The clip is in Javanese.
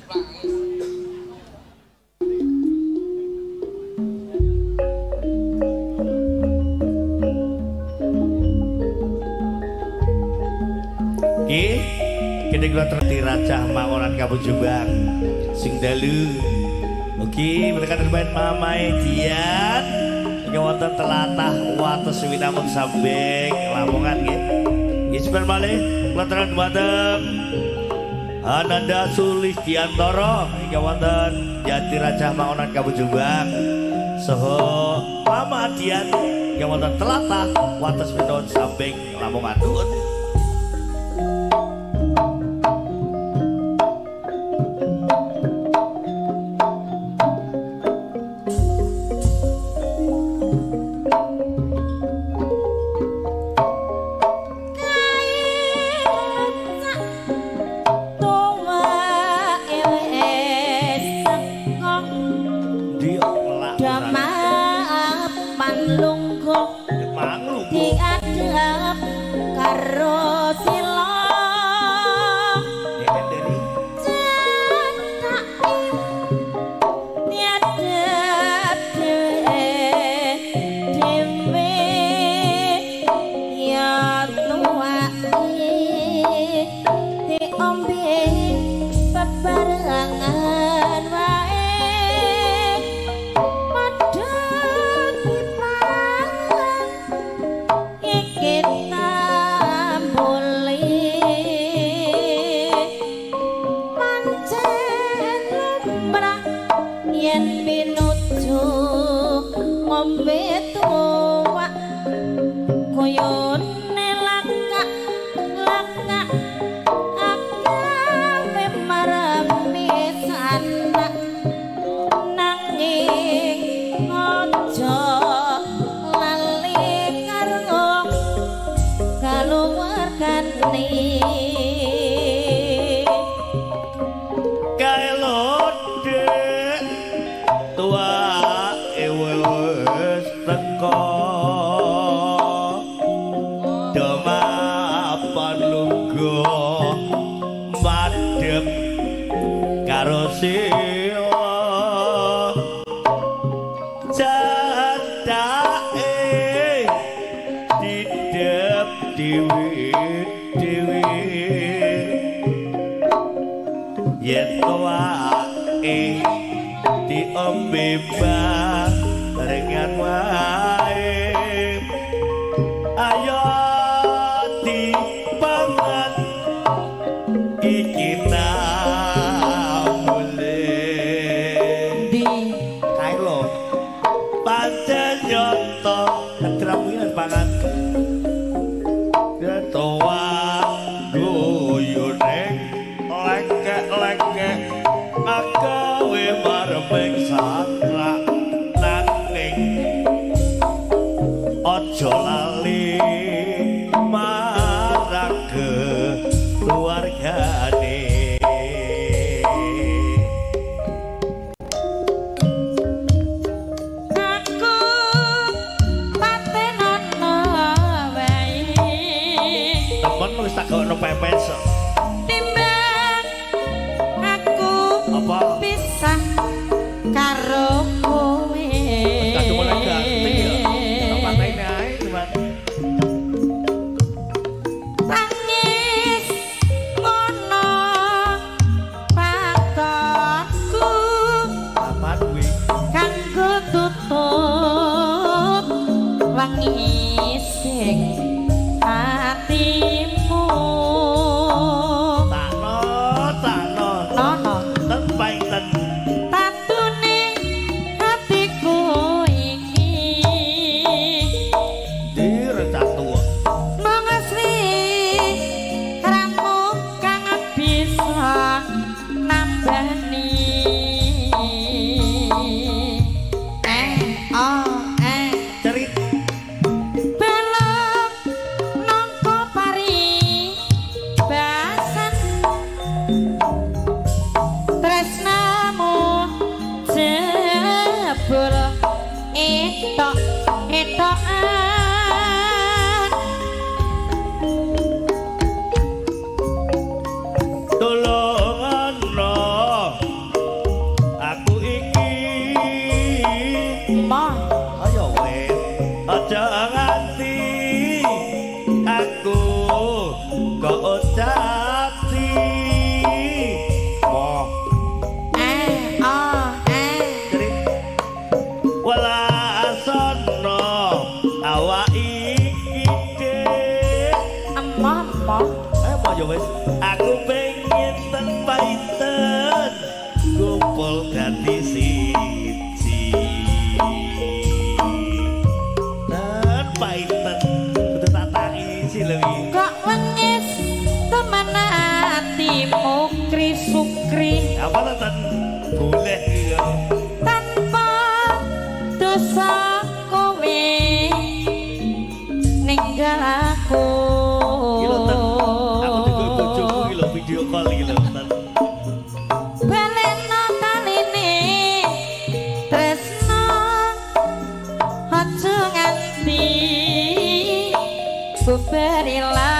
Kini kula terti Raja Mangonan Kabujubang sing dalu. Mugi mereka terbaik mamae Dian iki wonten telatah wates winamung sambing Lamongan nggih. Nggih sebentar malih kula terang dhumateng Ananda Sulistiantoro iki wonten Jati Raja Mangonan Kabujubang saha Mama Dian iki wonten telatah wates winamung sambing Lamongan. Timbang aku pisah karo kumpul dadi siji. Dan paiten kudu tak tangisi lho iki. Kok wengis temen atimu kri-sukri. Apa to ten boleh iki. Tanpa dosa kowe ninggal aku. Iki lho ten. Aku digol bojoku iki lho video call iki lho ten. Baleno kaline tresno aja nganti bubarilah